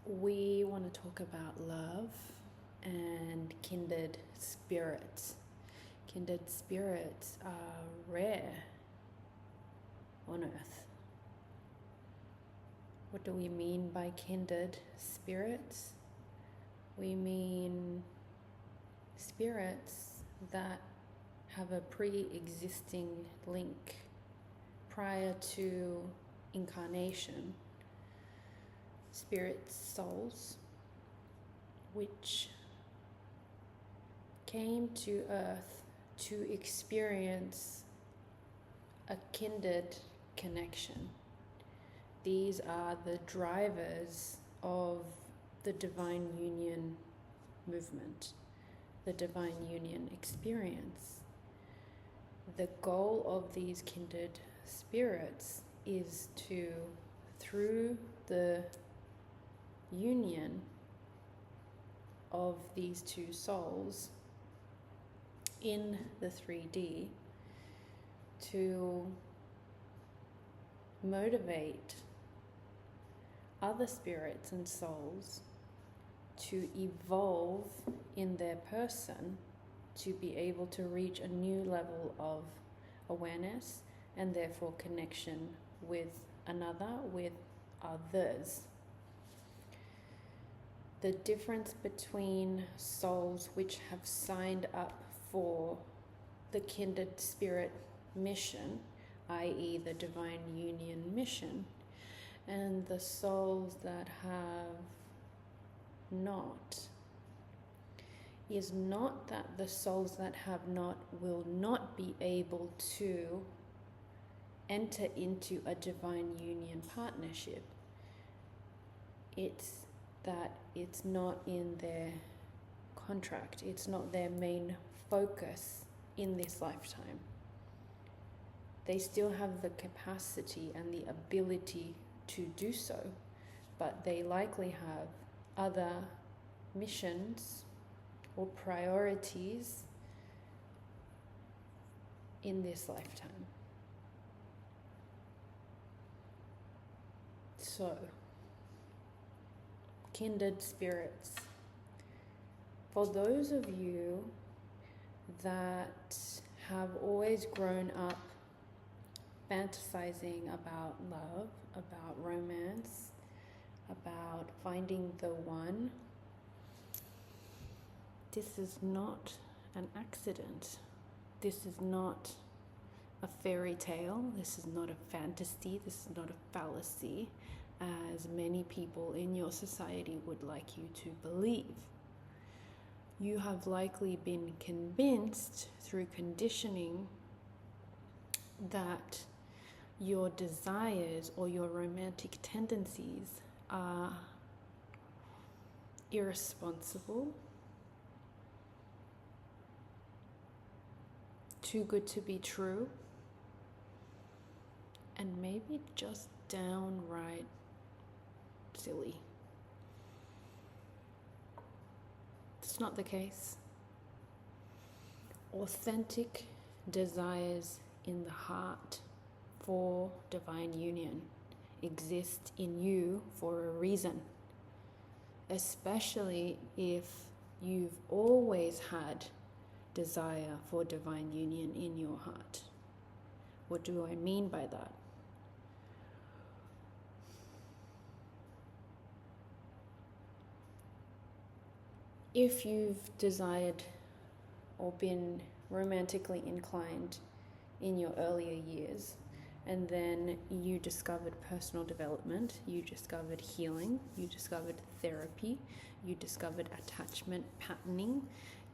we want to talk about love and kindred spirits. Kindred spirits are rare on earth. What do we mean by kindred spirits? We mean spirits that have a pre-existing link prior to incarnation. Spirit souls which came to earth to experience a kindred connection. These are the drivers of the divine union movement, the divine union experience. The goal of these kindred spirits is to, through the union of these two souls in the 3D, to motivate other spirits and souls to evolve in their person, to be able to reach a new level of awareness and therefore connection with another, with others. The difference between souls which have signed up for the kindred spirit mission, i.e. the divine union mission, and the souls that have not, is not that the souls that have not will not be able to enter into a divine union partnership. It's that it's not in their contract, it's not their main focus in this lifetime. They still have the capacity and the ability to do so, but they likely have other missions or priorities in this lifetime. So, kindred spirits. For those of you that have always grown up fantasizing about love, about romance, about finding the one, this is not an accident. This is not a fairy tale. This is not a fantasy. This is not a fallacy, as many people in your society would like you to believe. You have likely been convinced through conditioning that your desires or your romantic tendencies are irresponsible, too good to be true, and maybe just downright silly. It's not the case. Authentic desires in the heart for divine union exist in you for a reason, especially if you've always had desire for divine union in your heart. What do I mean by that? If you've desired or been romantically inclined in your earlier years, and then you discovered personal development, you discovered healing, you discovered therapy, you discovered attachment patterning,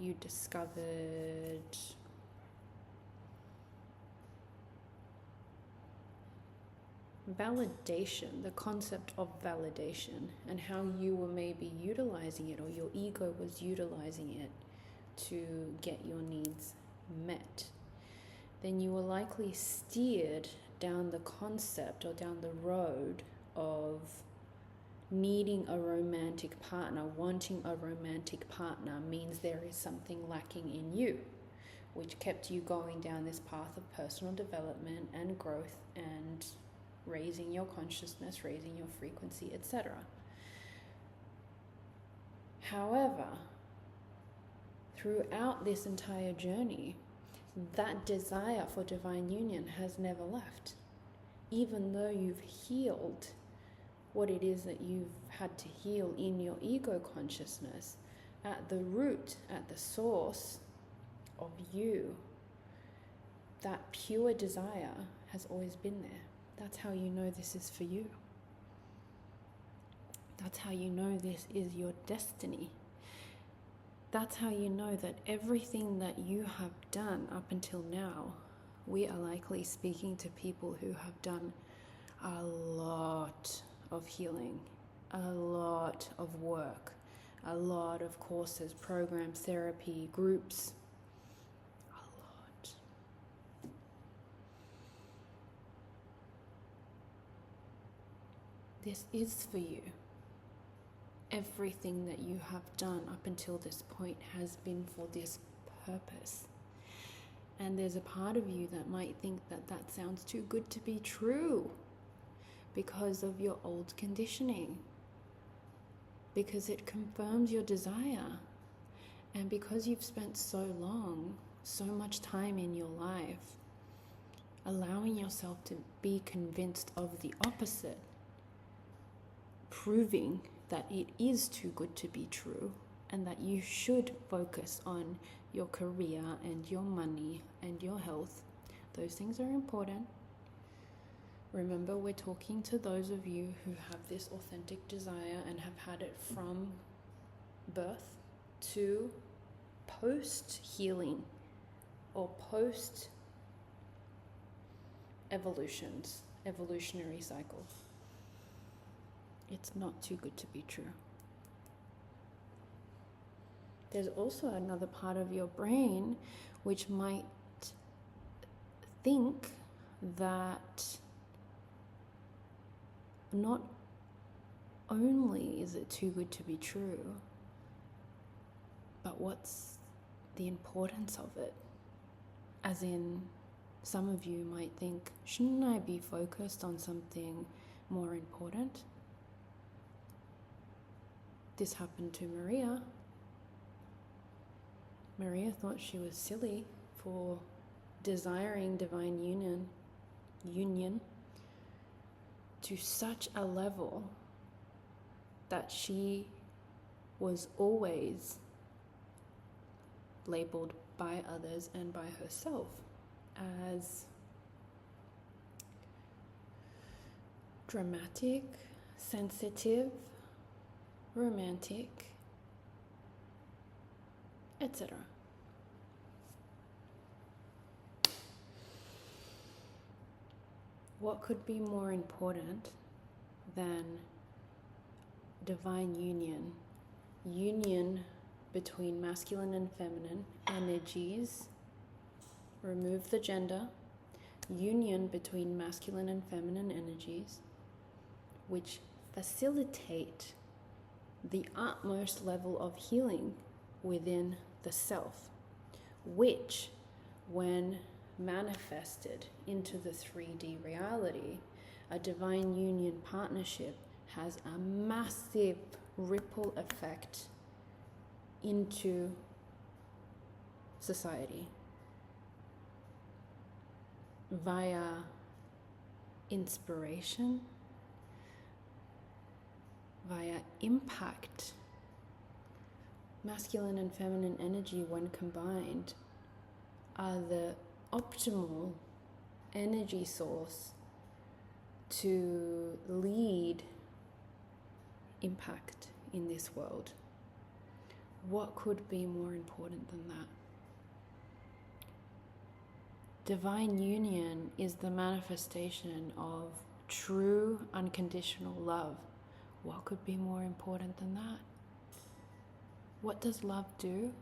you discovered validation, the concept of validation, and how you were maybe utilizing it, or your ego was utilizing it to get your needs met, then you were likely steered down the concept or down the road of needing a romantic partner. Wanting a romantic partner means there is something lacking in you, which kept you going down this path of personal development and growth and raising your consciousness, raising your frequency, etc. However, throughout this entire journey, that desire for divine union has never left. Even though you've healed what it is that you've had to heal in your ego consciousness, at the root, at the source of you, that pure desire has always been there. That's how you know this is for you. That's how you know this is your destiny. That's how you know that everything that you have done up until now, we are likely speaking to people who have done a lot of healing, a lot of work, a lot of courses, programs, therapy, groups, a lot. This is for you. Everything that you have done up until this point has been for this purpose. And there's a part of you that might think that that sounds too good to be true because of your old conditioning, because it confirms your desire, and because you've spent so long, so much time in your life allowing yourself to be convinced of the opposite, proving that it is too good to be true and that you should focus on your career and your money and your health. Those things are important. Remember, we're talking to those of you who have this authentic desire and have had it from birth to post-healing or evolutionary cycle. It's not too good to be true. There's also another part of your brain which might think that not only is it too good to be true, but what's the importance of it? As in, some of you might think, shouldn't I be focused on something more important? This happened to Maria. Maria thought she was silly for desiring divine union to such a level that she was always labeled by others and by herself as dramatic, sensitive, romantic, etc. What could be more important than divine union? Union between masculine and feminine energies. Remove the gender. Union between masculine and feminine energies, which facilitate the utmost level of healing within the self, which, when manifested into the 3D reality, a divine union partnership has a massive ripple effect into society via inspiration, via impact. Masculine and feminine energy, when combined, are the optimal energy source to lead impact in this world. What could be more important than that? Divine union is the manifestation of true unconditional love. What could be more important than that? What does love do?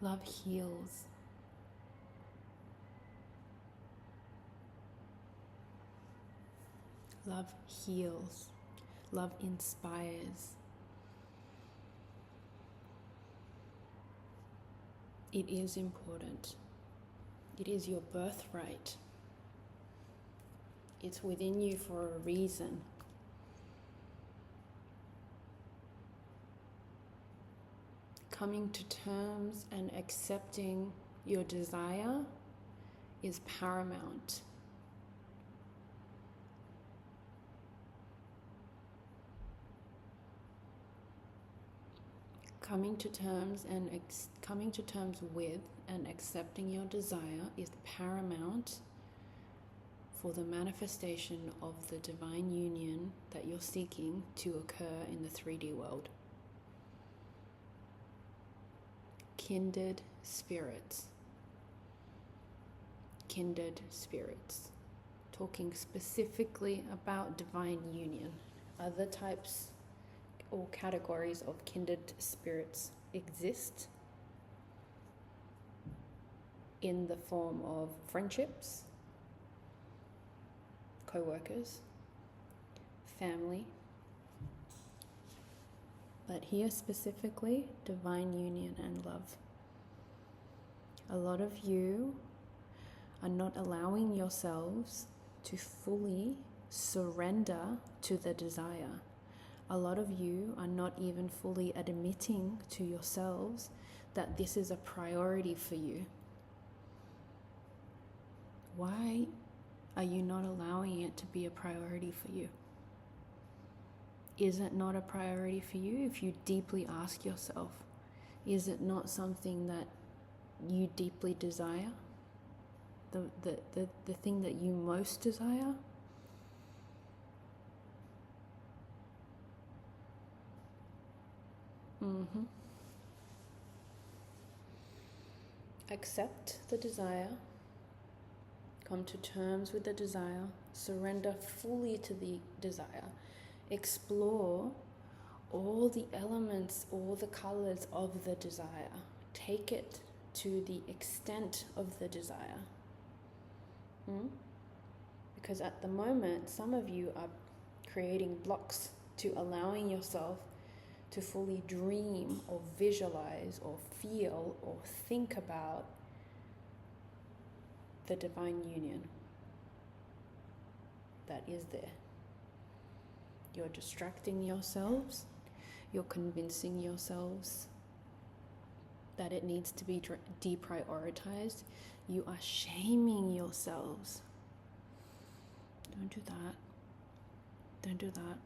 Love heals. Love heals. Love inspires. It is important. It is your birthright. It's within you for a reason. coming to terms and accepting your desire is paramount. Coming to terms with and accepting your desire is paramount for the manifestation of the divine union that you're seeking to occur in the 3D world. Kindred spirits. Kindred spirits. Talking specifically about divine union. Other types or categories of kindred spirits exist in the form of friendships, co-workers, family, but here specifically, divine union and love. A lot of you are not allowing yourselves to fully surrender to the desire. A lot of you are not even fully admitting to yourselves that this is a priority for you. Why are you not allowing it to be a priority for you? Is it not a priority for you if you deeply ask yourself? Is it not something that you deeply desire? The thing that you most desire? Accept the desire, come to terms with the desire, surrender fully to the desire, explore all the elements, all the colors of the desire, take it to the extent of the desire. Because at the moment, some of you are creating blocks to allowing yourself to fully dream or visualize or feel or think about the divine union that is there. You're distracting yourselves, you're convincing yourselves that it needs to be deprioritized. You are shaming yourselves. Don't do that. Don't do that.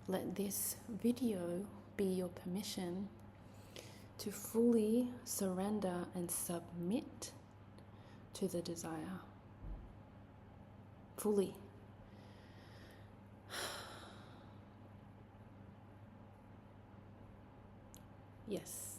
Let this video be your permission to fully surrender and submit to the desire. Fully. Yes.